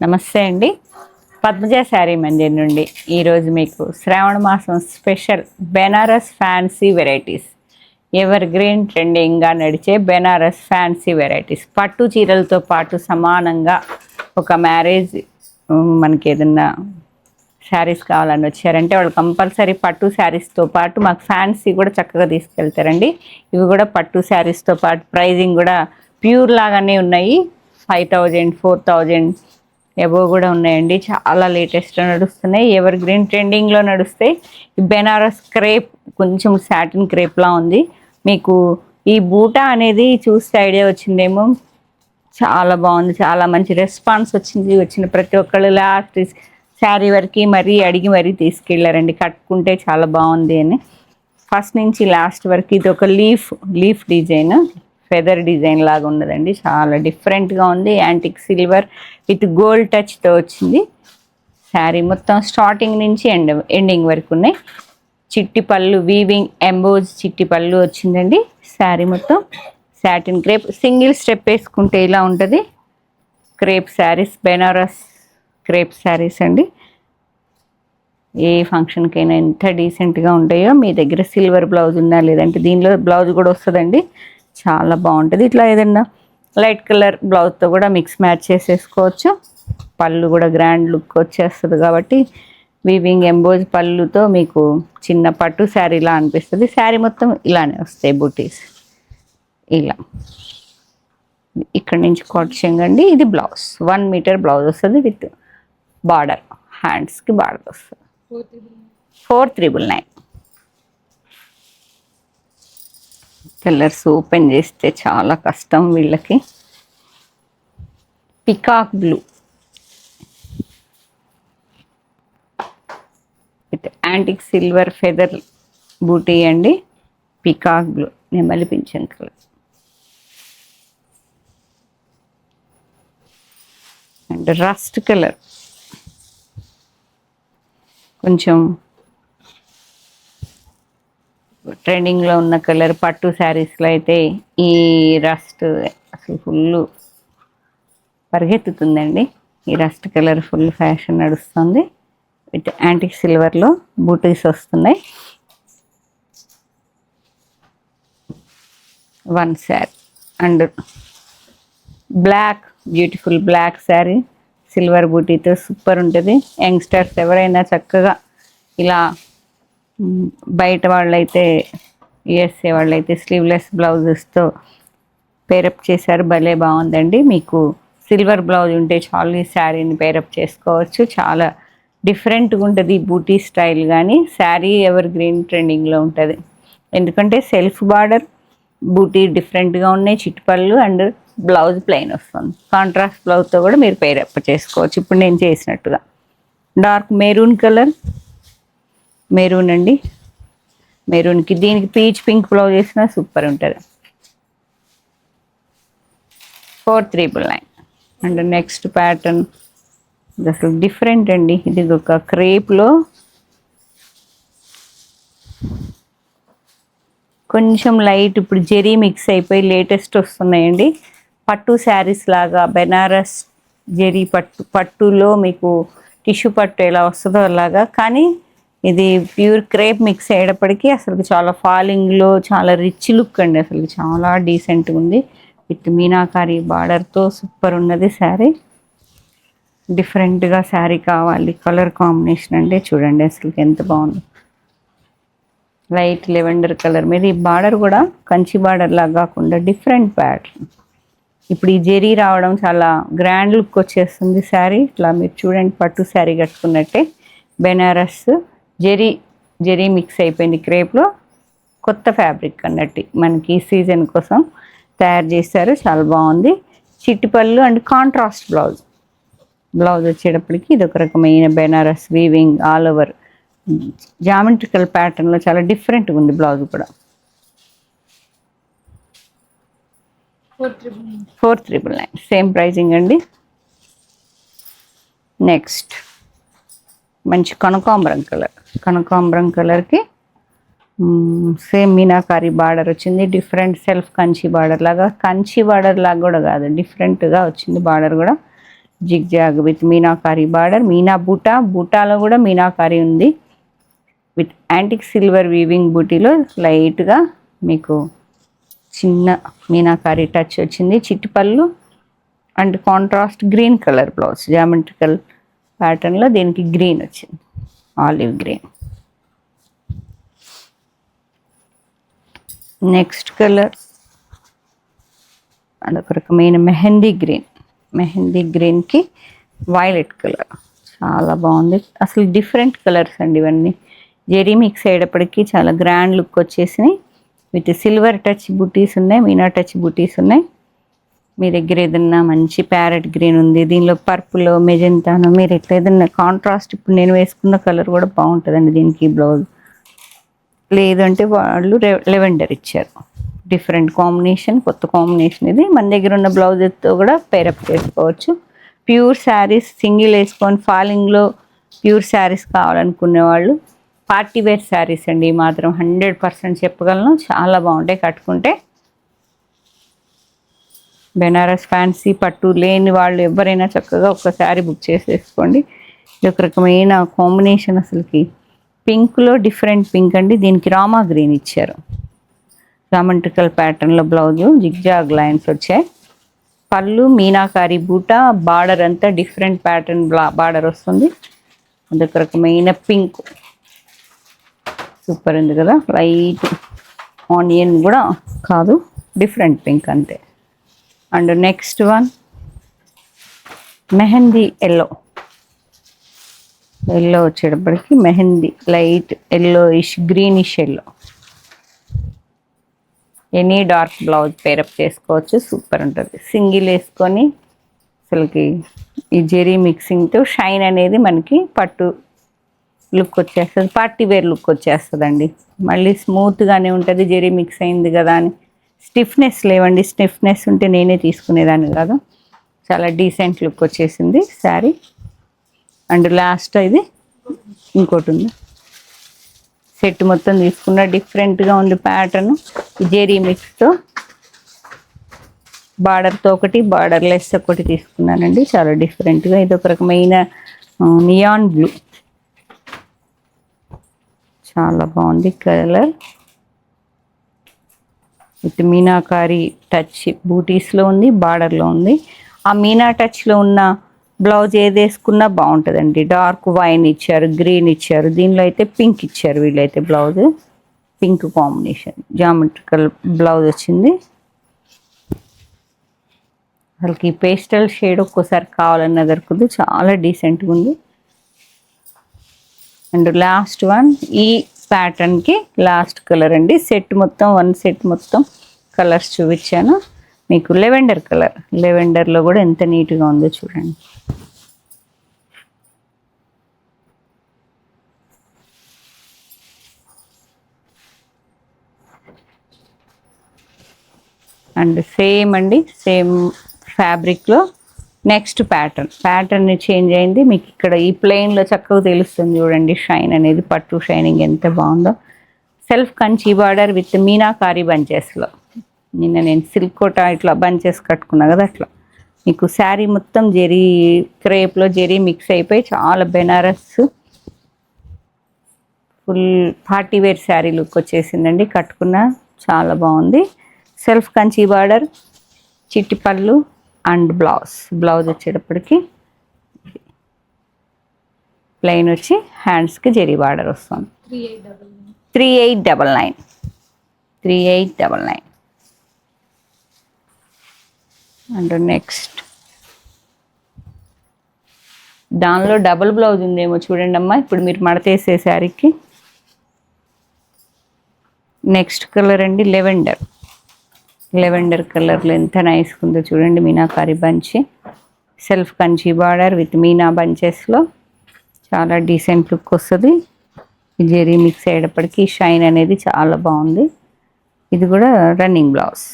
నమస్తే అండి. పద్మజ శారీ మందిర్ నుండి ఈరోజు మీకు శ్రావణ మాసం special Banaras fancy varieties, evergreen ట్రెండింగ్గా నడిచే బెనారస్ ఫ్యాన్సీ వెరైటీస్, పట్టు చీరలతో పాటు సమానంగా ఒక మ్యారేజ్ మనకి ఏదన్నా శారీస్ కావాలని వచ్చారంటే వాళ్ళు కంపల్సరీ పట్టు శారీస్తో పాటు మాకు ఫ్యాన్సీ కూడా చక్కగా తీసుకెళ్తారండి. ఇవి కూడా పట్టు శారీస్తో పాటు ప్రైజింగ్ కూడా ప్యూర్ లాగానే ఉన్నాయి. 5000 4000 ఎబో కూడా ఉన్నాయండి. చాలా లేటెస్ట్గా నడుస్తున్నాయి, ఎవర్ గ్రీన్ ట్రెండింగ్లో నడుస్తాయి. ఈ బెనారస్ క్రేప్ కొంచెం సాటిన్ క్రేప్లా ఉంది. మీకు ఈ బూటా అనేది చూస్తే ఐడియా వచ్చిందేమో, చాలా బాగుంది, చాలా మంచి రెస్పాన్స్ వచ్చింది. వచ్చిన ప్రతి ఒక్కళ్ళు లాస్ట్ శారీ వరకు మరీ అడిగి మరీ తీసుకెళ్ళారండి, కట్టుకుంటే చాలా బాగుంది అని. ఫస్ట్ నుంచి లాస్ట్ వరకు ఇది ఒక లీఫ్ డిజైన్, ఫెదర్ డిజైన్ లాగా ఉన్నదండి. చాలా డిఫరెంట్గా ఉంది. యాంటిక్ సిల్వర్ విత్ గోల్డ్ టచ్తో వచ్చింది. శారీ మొత్తం స్టార్టింగ్ నుంచి ఎండింగ్ వరకు ఉన్నాయి. చిట్టి పళ్ళు, వీవింగ్ ఎంబోజ్ చిట్టి పళ్ళు వచ్చిందండి. శారీ మొత్తం సాటిన్ క్రేప్, సింగిల్ స్టెప్ వేసుకుంటే ఇలా ఉంటుంది. క్రేప్ శారీస్, బెనారస్ క్రేప్ శారీస్ అండి. ఏ ఫంక్షన్కైనా ఎంత డీసెంట్గా ఉంటాయో. మీ దగ్గర సిల్వర్ బ్లౌజ్ ఉందా లేదంటే దీనిలో బ్లౌజ్ కూడా వస్తుందండి, చాలా బాగుంటుంది. ఇట్లా ఏదన్నా లైట్ కలర్ బ్లౌజ్తో కూడా మిక్స్ మ్యాచ్ చేసేసుకోవచ్చు. పళ్ళు కూడా గ్రాండ్ లుక్ వచ్చేస్తుంది కాబట్టి వీవింగ్ ఎంబోజ్ పళ్ళుతో మీకు చిన్న పట్టు శారీలా అనిపిస్తుంది. శారీ మొత్తం ఇలానే వస్తాయి బూటీస్. ఇలా ఇక్కడ నుంచి కాట్ అండి. ఇది బ్లౌజ్ 1 మీటర్ బ్లౌజ్ వస్తుంది విత్ బార్డర్, హ్యాండ్స్కి బార్డర్ వస్తుంది. 4399. కలర్స్ ఓపెన్ చేస్తే చాలా కష్టం వీళ్ళకి. Peacock blue with antique silver feather buti అండి. పికాక్ బ్లూ, నెమలి పింఛన్ కలర్ అండ్ రస్ట్ కలర్. కొంచెం ట్రెండింగ్లో ఉన్న కలర్. పట్టు శారీస్లో అయితే ఈ రస్ట్ అసలు ఫుల్ పరిగెత్తుతుందండి. ఈ రస్ట్ కలర్ ఫుల్ ఫ్యాషన్ నడుస్తుంది. విత్ యాంటిక్ సిల్వర్లో బూటీస్ వస్తున్నాయి. 1 sari and black, beautiful black sari silver బూటీతో సూపర్ ఉంటుంది. యంగ్స్టర్స్ ఎవరైనా చక్కగా ఇలా, బయట వాళ్ళైతే యూఎస్ఏ వాళ్ళైతే స్లీవ్లెస్ బ్లౌజెస్తో పేరప్ చేశారు, భలే బాగుందండి. మీకు సిల్వర్ బ్లౌజ్ ఉంటే చాలు ఈ శారీని పేరప్ చేసుకోవచ్చు. చాలా డిఫరెంట్గా ఉంటుంది బూటీ స్టైల్. కానీ శారీ ఎవర్ గ్రీన్ ట్రెండింగ్లో ఉంటుంది, ఎందుకంటే సెల్ఫ్ బార్డర్, బూటీ డిఫరెంట్గా ఉన్నాయి, చిట్టుపళ్ళు అండ్ బ్లౌజ్ ప్లెయిన్ వస్తుంది. కాంట్రాస్ట్ బ్లౌజ్తో కూడా మీరు పేరప్ చేసుకోవచ్చు. ఇప్పుడు నేను చేసినట్టుగా డార్క్ మెరూన్ కలర్, మెరూన్ అండి. మెరూన్కి దీనికి పీచ్ పింక్ బ్లౌజ్ వేసినా సూపర్ ఉంటుంది. 4399. అండ్ నెక్స్ట్ ప్యాటర్న్ అసలు డిఫరెంట్ అండి. ఇది ఒక క్రేప్లో కొంచెం లైట్, ఇప్పుడు జెరీ మిక్స్ అయిపోయి లేటెస్ట్ వస్తున్నాయండి. పట్టు శారీస్ లాగా బెనారస్ జెరీ పట్టులో మీకు టిష్యూ పట్టు ఎలా వస్తుందో అలాగా, కానీ ఇది ప్యూర్ క్రేప్ మిక్స్ అయ్యేటప్పటికీ అసలు చాలా ఫాలింగ్లో చాలా రిచ్ లుక్ అండి. అసలు చాలా డీసెంట్గా ఉంది. విత్ మీనాకారి బార్డర్తో సూపర్ ఉన్నది శారీ. డిఫరెంట్గా శారీ కావాలి, కలర్ కాంబినేషన్ అంటే చూడండి అసలు ఎంత బాగుంది. లైట్ లెవెండర్ కలర్ మీద ఈ బార్డర్ కూడా కంచి బార్డర్ లాగా కాకుండా డిఫరెంట్ ప్యాటర్న్. ఇప్పుడు ఈ జెరీ రావడం చాలా గ్రాండ్ లుక్ వచ్చేస్తుంది శారీ. ఇట్లా మీరు చూడండి, పట్టు శారీ కట్టుకున్నట్టే. బెనారస్ జెరీ మిక్స్ అయిపోయింది క్రేప్లో. కొత్త ఫ్యాబ్రిక్ అన్నట్టు మనకి ఈ సీజన్ కోసం తయారు చేశారు, చాలా బాగుంది. చిట్టిపళ్ళు అండ్ కాంట్రాస్ట్ బ్లౌజ్ వచ్చేటప్పటికి ఇది ఒక రకమైన Banaras weaving all over geometrical ప్యాటర్న్లో చాలా డిఫరెంట్గా ఉంది. బ్లౌజ్ కూడా 4399 సేమ్ ప్రైజింగ్ అండి. నెక్స్ట్ మంచి కనకాంబరం కలర్కి సేమ్ మీనాకారి బార్డర్ వచ్చింది. డిఫరెంట్ సెల్ఫ్ కంచి బార్డర్ లాగా కూడా కాదు, డిఫరెంట్గా వచ్చింది బార్డర్ కూడా. Zigzag with meenakari border, meena buta, బూటాలో కూడా మీనాకారి ఉంది విత్ యాంటిక్ సిల్వర్ వీవింగ్ బూటీలో లైట్గా మీకు చిన్న మీనాకారి టచ్ వచ్చింది. చిట్టుపళ్ళు and contrast green colour blouse, geometrical ప్యాటర్న్లో దీనికి గ్రీన్ వచ్చింది, ఆలివ్ గ్రీన్. నెక్స్ట్ కలర్ అదొక రకమైన మెహందీ గ్రీన్, మెహందీ గ్రీన్కి వైలెట్ కలర్, చాలా బాగుంది. అసలు డిఫరెంట్ కలర్స్ అండి ఇవన్నీ. జెరీ మిక్స్ అయ్యేటప్పటికి చాలా గ్రాండ్ లుక్ వచ్చేసినాయి. విత్ సిల్వర్ టచ్ బుటీస్ ఉన్నాయి, మీనా టచ్ బుటీస్ ఉన్నాయి. మీ దగ్గర ఏదన్నా మంచి ప్యారెట్ గ్రీన్ ఉంది, దీనిలో పర్పుల్ మెజెంటాను, మీరు ఎట్లా ఏదన్నా కాంట్రాస్ట్ ఇప్పుడు నేను వేసుకున్న కలర్ కూడా బాగుంటుందండి దీనికి బ్లౌజ్. లేదంటే వాళ్ళు లెవెండర్ ఇచ్చారు, డిఫరెంట్ కాంబినేషన్, కొత్త కాంబినేషన్ ఇది. మన దగ్గర ఉన్న బ్లౌజెస్తో కూడా పేరప్ చేసుకోవచ్చు. ప్యూర్ శారీస్ సింగిల్ వేసుకొని ఫాలింగ్లో ప్యూర్ శారీస్ కావాలనుకునే వాళ్ళు, పార్టీ వేర్ శారీస్ అండి ఈ మాత్రం 100% చెప్పగలను, చాలా బాగుంటాయి కట్టుకుంటే. బెనారస్ ఫ్యాన్సీ పట్టు లేని వాళ్ళు ఎవరైనా చక్కగా ఒక్కసారి బుక్ చేసేసుకోండి. ఇది ఒక రకమైన కాంబినేషన్, అసలుకి పింక్లో డిఫరెంట్ పింక్ అండి, దీనికి రామా గ్రీన్ ఇచ్చారు. జామెట్రికల్ ప్యాటర్న్లో బ్లౌజు, జిగ్జాగ్ లైన్స్ వచ్చాయి. పళ్ళు మీనాకారి బూట, బార్డర్ అంతా డిఫరెంట్ ప్యాటర్న్ బార్డర్ వస్తుంది. అదొక రకమైన పింక్, సూపర్ ఉంది కదా. లైట్ ఆనియన్ కూడా కాదు, డిఫరెంట్ పింక్ అంతే. And next one mehndi yellow, yellow వచ్చేటప్పటికి mehndi light yellowish greenish yellow. Any dark blouse pair up చేసుకోవచ్చు, సూపర్ ఉంటుంది. సింగిల్ వేసుకొని అసలుకి ఈ జెరీ మిక్సింగ్తో షైన్ అనేది మనకి పట్టు లుక్ వచ్చేస్తుంది, పార్టీ వేర్ లుక్ వచ్చేస్తుందండి. మళ్ళీ స్మూత్గానే ఉంటుంది, జెరీ మిక్స్ అయింది కదా అని. స్టిఫ్నెస్ లేవండి, స్టిఫ్నెస్ ఉంటే నేనే తీసుకునేదాన్ని కాదు. చాలా డీసెంట్ లుక్ వచ్చేసింది శారీ. అండ్ లాస్ట్ ఇది ఇంకోటి ఉంది, సెట్ మొత్తం తీసుకున్న డిఫరెంట్గా ఉంది ప్యాటర్న్. జెరీ మిక్స్తో బార్డర్తో ఒకటి, బార్డర్ లెస్ ఒకటి తీసుకున్నానండి, చాలా డిఫరెంట్గా. ఇది ఒక రకమైన నియాన్ బ్లూ, చాలా బాగుంది కలర్. విత్ మీనాకారి టచ్ బూటీస్లో ఉంది, బార్డర్లో ఉంది. ఆ మీనా టచ్లో ఉన్న బ్లౌజ్ ఏది వేసుకున్నా బాగుంటుందండి. డార్క్ వైన్ ఇచ్చారు, గ్రీన్ ఇచ్చారు, దీనిలో అయితే పింక్ ఇచ్చారు వీళ్ళైతే. Blouse pink combination geometrical blouse వచ్చింది. అసలుకి పేస్టల్ షేడ్ ఒక్కోసారి కావాలన్నా దొరుకుతుంది, చాలా డీసెంట్గా ఉంది. అండ్ లాస్ట్ వన్ ఈ ప్యాటర్న్కి లాస్ట్ కలర్ అండి. సెట్ మొత్తం వన్ సెట్ మొత్తం కలర్స్ చూపించాను మీకు. లెవెండర్ కలర్, లెవెండర్లో కూడా ఎంత నీట్గా ఉందో చూడండి. అండ్ సేమ్ అండి, సేమ్ ఫ్యాబ్రిక్లో నెక్స్ట్ ప్యాటర్న్ చేంజ్ అయింది. మీకు ఇక్కడ ఈ ప్లెయిన్లో చక్కగా తెలుస్తుంది చూడండి, షైన్ అనేది, పట్టు షైనింగ్ ఎంత బాగుందో. Self Kanchi border with meenakari బంచెస్లో. నిన్న నేను సిల్క్ కోట ఇట్లా బంచెస్ కట్టుకున్నా కదా, అట్లా మీకు శారీ మొత్తం జెరీ క్రేప్లో జెరీ మిక్స్ అయిపోయి చాలా Banaras full party wear sari look వచ్చేసిందండి. కట్టుకున్న చాలా బాగుంది. సెల్ఫ్ కంచి బార్డర్, చిట్టి పళ్ళు అండ్ బ్లౌజ్ వచ్చేటప్పటికి ప్లెయిన్ వచ్చి హ్యాండ్స్కి జెరీ బార్డర్ వస్తుంది. 3899 అండ్ నెక్స్ట్ దానిలో డబుల్ బ్లౌజ్ ఉందేమో చూడండి అమ్మా, ఇప్పుడు మీరు మడతేసే శారీకి. నెక్స్ట్ కలర్ అండి లెవెండర్ కలర్లో ఎంత నైస్గా ఉందో చూడండి. మీనాకారి బంచి, self Kanchi border with meena బంచెస్లో చాలా డీసెంట్ లుక్ వస్తుంది. జెరీ మిక్స్ అయ్యేటప్పటికి షైన్ అనేది చాలా బాగుంది. ఇది కూడా running blouse.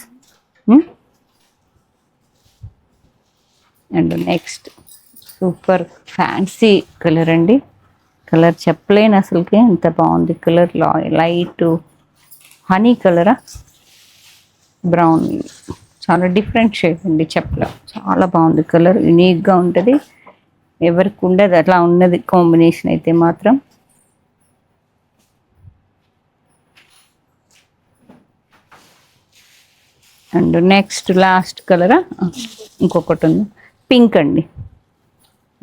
And next super fancy colour అండి. కలర్ చెప్పలేను అసలుకి, ఎంత బాగుంది కలర్. లైట్ హనీ కలరా, బ్రౌన్, చాలా డిఫరెంట్ షేడ్ అండి, చెప్పలేం. చాలా బాగుంది కలర్, యూనిక్గా ఉంటుంది. ఎవరికి ఉండదు అట్లా ఉన్నది కాంబినేషన్ అయితే మాత్రం. అండ్ నెక్స్ట్ లాస్ట్ కలరా, ఇంకొకటి ఉంది పింక్ అండి.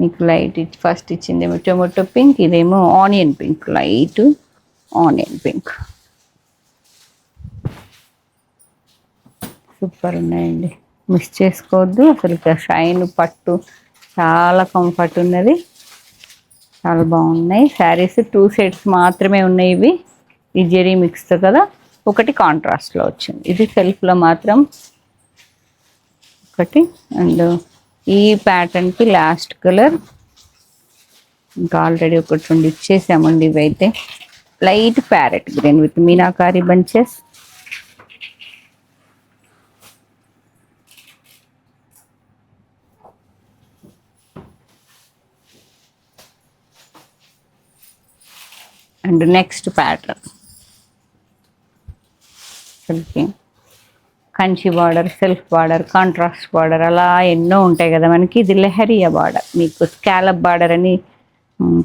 మీకు లైట్ ఫస్ట్ ఇచ్చిందేమో టొమాటో పింక్, ఇదేమో onion pink, light onion pink. Super ఉన్నాయండి, మిస్ చేసుకోవద్దు అసలు. షైన్ పట్టు చాలా కంఫర్ట్ ఉన్నది, చాలా బాగున్నాయి శారీస్. 2 సెట్స్ మాత్రమే ఉన్నాయి ఇవి. ఈ జెరీ మిక్స్తో కదా, ఒకటి కాంట్రాస్ట్లో వచ్చింది, ఇది సెల్ఫ్లో మాత్రం ఒకటి. అండ్ ఈ ప్యాటర్న్కి లాస్ట్ కలర్ ఇంకా ఆల్రెడీ ఒకటి 2 ఇచ్చేసామండి. ఇవైతే light parrot green with meenakari bunches. And next pattern Kanchi border, self border, contrast border, అలా ఎన్నో ఉంటాయి కదా మనకి. ఇది లెహరియా బార్డర్, మీకు స్కాలప్ బార్డర్ అని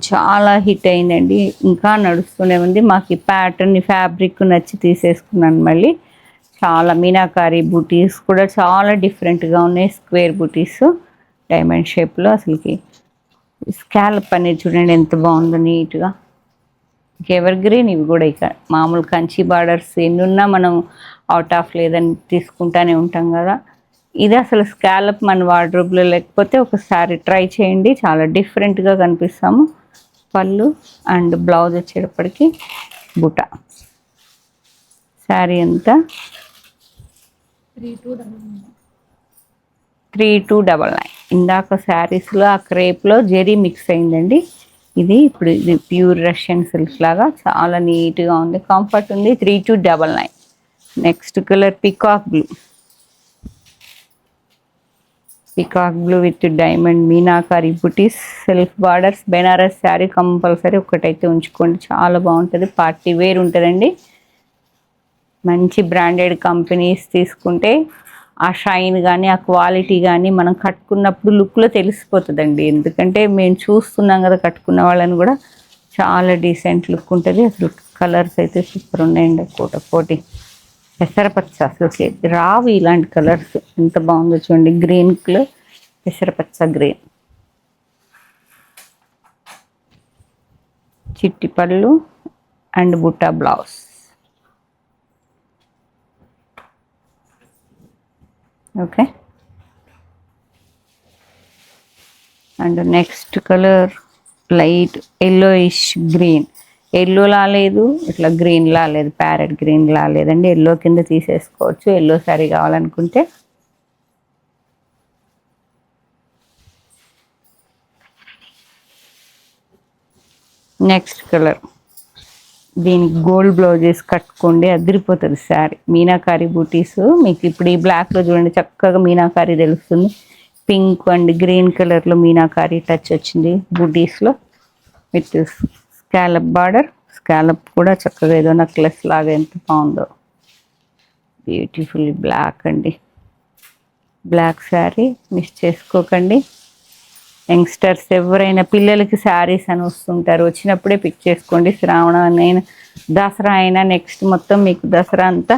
చాలా హిట్ అయిందండి, ఇంకా నడుస్తూనే ఉంది. మాకు ఈ ప్యాటర్న్, ఈ ఫ్యాబ్రిక్ నచ్చి తీసేసుకున్నాను మళ్ళీ. చాలా మీనాకారి బూటీస్ కూడా చాలా డిఫరెంట్గా ఉన్నాయి, స్క్వేర్ బూటీస్ డైమండ్ షేప్లో. అసలుకి స్కాలప్ అనేది చూడండి ఎంత బాగుందో నీట్గా. ఎవర్ గ్రీన్ ఇవి కూడా. ఇక మామూలు కంచి బార్డర్స్ ఎన్నున్నా మనం అవుట్ ఆఫ్ లేదని తీసుకుంటానే ఉంటాం కదా. ఇది అసలు స్కాలప్ మన వార్డ్రోబ్లో లేకపోతే ఒకసారి ట్రై చేయండి, చాలా డిఫరెంట్గా కనిపిస్తాము. పళ్ళు అండ్ బ్లౌజ్ వచ్చేటప్పటికి బుట్ట. శారీ అంతా 3299. ఇందాక శారీస్లో ఆ క్రేప్లో జెరీ మిక్స్ అయిందండి. ఇప్పుడు ఇది ప్యూర్ రష్యన్ సిల్క్ లాగా చాలా నీట్గా ఉంది, కంఫర్ట్ ఉంది. 3299. Next colour peacock blue. Peacock blue with diamond meenakari బుటీస్, self borders. Banaras sari compulsory ఒకటైతే ఉంచుకోండి, చాలా బాగుంటుంది, పార్టీ వేర్ ఉంటుందండి. మంచి బ్రాండెడ్ కంపెనీస్ తీసుకుంటే ఆ షైన్ కానీ ఆ క్వాలిటీ కానీ మనం కట్టుకున్నప్పుడు లుక్లో తెలిసిపోతుందండి. ఎందుకంటే మేము చూస్తున్నాం కదా కట్టుకున్న వాళ్ళని కూడా, చాలా డీసెంట్ లుక్ ఉంటుంది. అసలు కలర్స్ అయితే సూపర్ ఉన్నాయండి. కోటి పెసరపచ్చ, అసలు రావు ఇలాంటి కలర్స్. ఎంత బాగుందో చూడండి, గ్రీన్ కలర్, పెసరపచ్చ గ్రీన్. చిట్టి పళ్ళు and butta blouse. Okay. And next colour light yellowish green. ఎల్లోలా లేదు, ఇట్లా గ్రీన్లా లేదు, ప్యారెట్ గ్రీన్లా లేదండి. ఎల్లో కింద తీసేసుకోవచ్చు ఎల్లో శారీ కావాలనుకుంటే. నెక్స్ట్ కలర్, దీనికి గోల్డ్ బ్లౌజెస్ కట్టుకోండి, అదిరిపోతుంది శారీ. మీనాకారి బూటీస్ మీకు ఇప్పుడు ఈ బ్లాక్లో చూడండి, చక్కగా మీనాకారి తెలుస్తుంది. పింక్ అండ్ గ్రీన్ కలర్లో మీనాకారి టచ్ వచ్చింది బూటీస్లో, విత్ స్కాలప్ బార్డర్. స్కాలప్ కూడా చక్కగా ఏదో నెక్లెస్ లాగా ఎంత బాగుందో. బ్యూటిఫుల్ బ్లాక్ అండి, బ్లాక్ శారీ మిస్ చేసుకోకండి. యంగ్స్టర్స్ ఎవరైనా పిల్లలకి శారీస్ అని వస్తుంటారు, వచ్చినప్పుడే పిక్ చేసుకోండి. శ్రావణ అయినా దసరా అయినా నెక్స్ట్ మొత్తం మీకు దసరా అంతా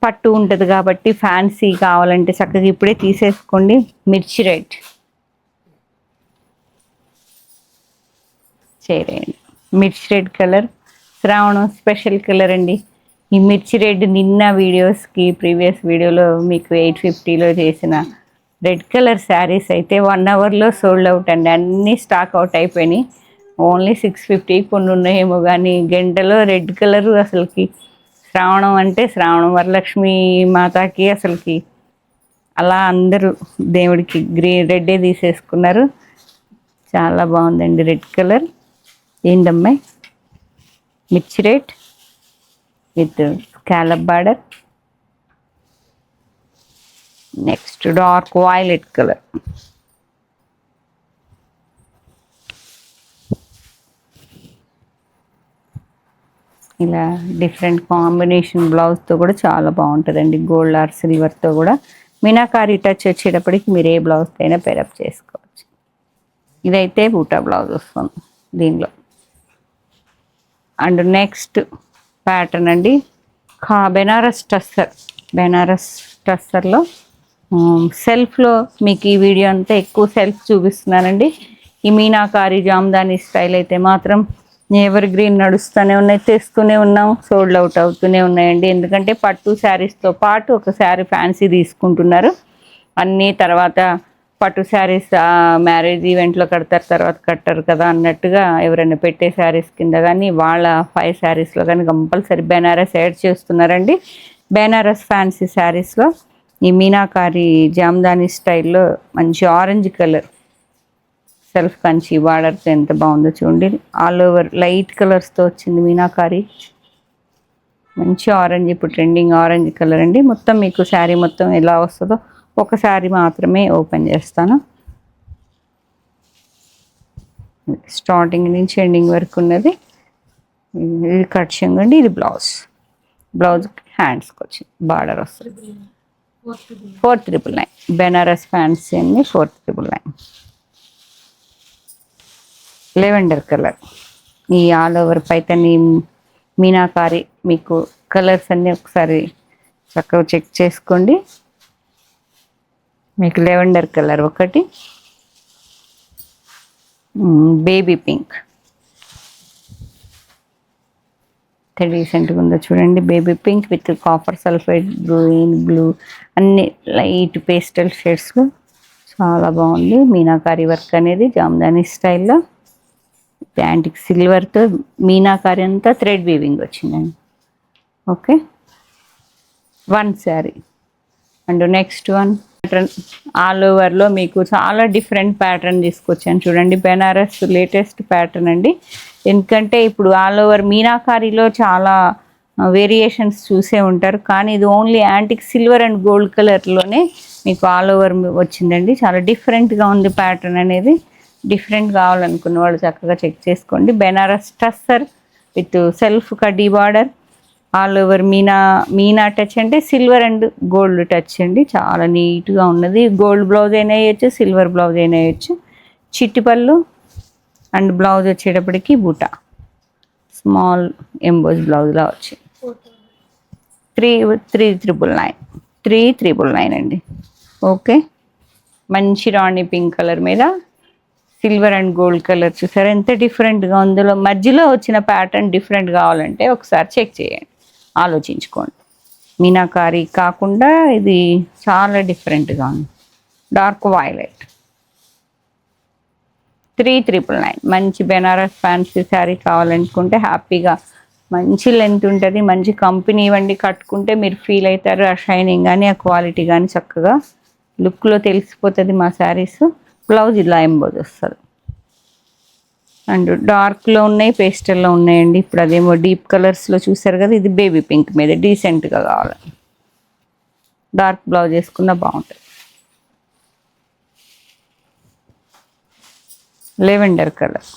పట్టు ఉంటుంది కాబట్టి ఫ్యాన్సీ కావాలంటే చక్కగా ఇప్పుడే తీసేసుకోండి. మిర్చి రెడ్ చేయండి, మిర్చి రెడ్ కలర్ శ్రావణం స్పెషల్ కలర్ అండి. ఈ మిర్చి రెడ్ నిన్న వీడియోస్కి ప్రీవియస్ వీడియోలో మీకు 850లో చేసిన రెడ్ కలర్ శారీస్ అయితే 1 అవర్లో సోల్డ్ అవుట్ అండి, అన్నీ స్టాక్ అవుట్ అయిపోయినాయి. ఓన్లీ 650 కొన్ని ఉన్నాయేమో, కానీ గంటలో రెడ్ కలర్. అసలుకి శ్రావణం అంటే శ్రావణం వరలక్ష్మి మాతాకి అసలుకి అలా అందరూ దేవుడికి రెడ్డే తీసేసుకున్నారు. చాలా బాగుందండి రెడ్ కలర్. ఏంటమ్మాయి, మిర్చి red with scallop border. Next dark violet colour. ఇలా డిఫరెంట్ కాంబినేషన్ బ్లౌజ్తో కూడా చాలా బాగుంటుందండి. గోల్డ్ ఆర్ సిల్వర్తో కూడా మీనాకారి టచ్ వచ్చేటప్పటికి మీరు ఏ బ్లౌజ్తో అయినా పేరప్ చేసుకోవచ్చు. ఇదైతే బూటా బ్లౌజ్ వస్తుంది దీనిలో. అండ్ నెక్స్ట్ ప్యాటర్న్ అండి బెనారస్ టస్సర్. బెనారస్ టస్సర్లో సెల్ఫ్లో మీకు ఈ వీడియో అంతా ఎక్కువ సెల్ఫ్ చూపిస్తున్నానండి. ఈ మీనాకారి జామ్దాని స్టైల్ అయితే మాత్రం ఎవర్ గ్రీన్ నడుస్తూనే ఉన్నాయి, తెస్తూనే ఉన్నాం, సోల్డ్ అవుట్ అవుతూనే ఉన్నాయండి. ఎందుకంటే పట్టు శారీస్తో పాటు ఒక శారీ ఫ్యాన్సీ తీసుకుంటున్నారు అన్నీ. తర్వాత పట్టు శారీస్ మ్యారేజ్ ఈవెంట్లో కడతారు, తర్వాత కట్టారు కదా అన్నట్టుగా ఎవరైనా పెట్టే శారీస్ కింద కానీ వాళ్ళ 5 శారీస్లో కానీ కంపల్సరీ బెనారస్ యాడ్ చేస్తున్నారండి. బెనారస్ ఫ్యాన్సీ శారీస్లో ఈ మీనాకారి జామ్దాని స్టైల్లో మంచి ఆరెంజ్ కలర్ సెల్ఫ్ కంచి బార్డర్తో ఎంత బాగుందో చూడండి. ఆల్ ఓవర్ లైట్ కలర్స్తో వచ్చింది మీనాకారి. మంచి ఆరెంజ్, ఇప్పుడు ట్రెండింగ్ ఆరెంజ్ కలర్ అండి. మొత్తం మీకు శారీ మొత్తం ఎలా వస్తుందో ఒకసారి మాత్రమే ఓపెన్ చేస్తాను. స్టార్టింగ్ నుంచి ఎండింగ్ వరకు ఉన్నది. ఇది కట్ చెంగండి. ఇది బ్లౌజ్ హ్యాండ్స్కి వచ్చింది, బార్డర్ వస్తుంది. 4,999 బెనారస్ ఫ్యాన్సీ అండి. 4,999 లెవెండర్ కలర్. ఈ ఆల్ ఓవర్ పైతని మీనాకారి మీకు కలర్స్ అన్నీ ఒకసారి చక్కగా చెక్ చేసుకోండి. మీకు లెవెండర్ కలర్ ఒకటి, బేబీ పింక్ డీసెంట్గా ఉందో చూడండి. Baby pink with copper sulphide, green, blue అన్ని లైట్ పేస్టల్ షేడ్స్లో చాలా బాగుంది. మీనాకారి వర్క్ అనేది జామ్దాని స్టైల్లో యాంటిక్ సిల్వర్తో మీనాకారి అంతా థ్రెడ్ వీవింగ్ వచ్చిందండి. Okay, 1 sari. And next one pattern all ఓవర్లో మీకు చాలా డిఫరెంట్ ప్యాటర్న్ తీసుకొచ్చాను చూడండి. బెనారస్ లేటెస్ట్ ప్యాటర్న్ అండి. ఎందుకంటే ఇప్పుడు ఆల్ ఓవర్ మీనాకారిలో చాలా వేరియేషన్స్ చూసే ఉంటారు, కానీ ఇది only antique silver and gold కలర్లోనే మీకు ఆల్ ఓవర్ వచ్చిందండి. చాలా డిఫరెంట్గా ఉంది ప్యాటర్న్ అనేది. డిఫరెంట్ కావాలనుకున్న వాళ్ళు చక్కగా చెక్ చేసుకోండి. బెనారస్ టస్సర్ విత్ సెల్ఫ్ కడ్డీ border, all over Meena touch అంటే సిల్వర్ అండ్ గోల్డ్ టచ్ అండి. చాలా నీట్గా ఉన్నది. గోల్డ్ బ్లౌజ్ అయినా వేయచ్చు, సిల్వర్ బ్లౌజ్ అయినా వేయచ్చు. చిట్టి పళ్ళు అండ్ బ్లౌజ్ వచ్చేటప్పటికి బూటా స్మాల్ ఎంబోజ్ బ్లౌజ్లా వచ్చి 3,999 అండి. ఓకే, మంచి రాణి పింక్ కలర్ మీద సిల్వర్ అండ్ గోల్డ్ కలర్ చూసారు ఎంత డిఫరెంట్గా ఉందో. మధ్యలో వచ్చిన ప్యాటర్న్ డిఫరెంట్ కావాలంటే ఒకసారి చెక్ చేయండి, ఆలోచించుకోండి. మీనాకారి కాకుండా ఇది చాలా డిఫరెంట్గా ఉంది. డార్క్ వైలెట్ 3,999 మంచి బెనారస్ ఫ్యాన్సీ శారీ కావాలనుకుంటే హ్యాపీగా మంచి లెంత్ ఉంటుంది, మంచి కంపెనీ ఇవ్వండి, కట్టుకుంటే మీరు ఫీల్ అవుతారు. ఆ షైనింగ్ కానీ ఆ క్వాలిటీ కానీ చక్కగా లుక్లో తెలిసిపోతుంది మా శారీస్. బ్లౌజ్ ఇలా ఎంబోజ్ వస్తుంది. అండ్ డార్క్లో ఉన్నాయి, పేస్టల్లో ఉన్నాయండి. ఇప్పుడు అదేమో డీప్ కలర్స్లో చూసారు కదా, ఇది బేబీ పింక్ మీద డీసెంట్గా కావాలి. డార్క్ బ్లౌజ్ వేసుకున్న బాగుంటుంది. లెవెండర్ కలర్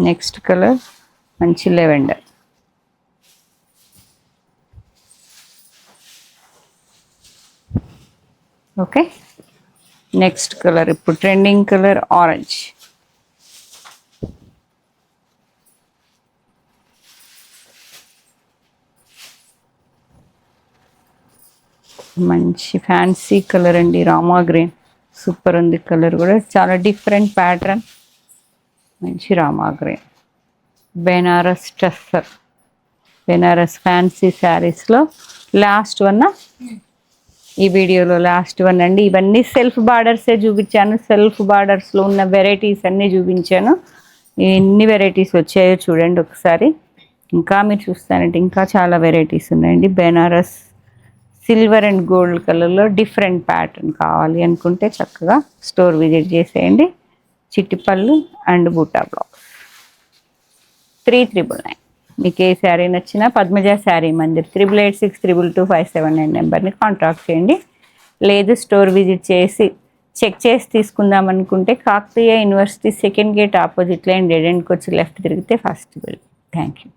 నెక్స్ట్ కలర్, మంచి లెవెండర్. ఓకే, నెక్స్ట్ కలర్ ఇప్పుడు ట్రెండింగ్ కలర్ ఆరెంజ్. మంచి ఫ్యాన్సీ కలర్ అండి, రామా గ్రీన్. సూపర్ ఉంది కలర్ కూడా, చాలా డిఫరెంట్ ప్యాటర్న్. మంచి రామా గ్రీన్. బెనారస్ టస్సర్, బెనారస్ ఫ్యాన్సీ శారీస్లో లాస్ట్ వన్, ఈ వీడియోలో లాస్ట్ వన్ అండి. ఇవన్నీ సెల్ఫ్ బార్డర్సే చూపించాను. సెల్ఫ్ బార్డర్స్లో ఉన్న వెరైటీస్ అన్నీ చూపించాను. ఎన్ని వెరైటీస్ వచ్చాయో చూడండి ఒకసారి. ఇంకా మీరు చూస్తానంటే ఇంకా చాలా వెరైటీస్ ఉన్నాయండి. బెనారస్ సిల్వర్ అండ్ గోల్డ్ కలర్లో డిఫరెంట్ ప్యాటర్న్ కావాలి అనుకుంటే చక్కగా స్టోర్ విజిట్ చేసేయండి. చిట్టిపళ్ళు అండ్ బూటా బ్లౌజ్ 3,999. మీకు ఏ శారీ నచ్చినా పద్మజ శారీ మందిర్ 8886222579 నెంబర్ని కాంటాక్ట్ చేయండి. లేదు స్టోర్ విజిట్ చేసి చెక్ చేసి తీసుకుందాం అనుకుంటే కాకతీయ యూనివర్సిటీ సెకండ్ గేట్ ఆపోజిట్లో డెడ్ ఎండ్కి వచ్చి లెఫ్ట్ తిరిగితే ఫస్ట్ బిల్డింగ్. Thank you.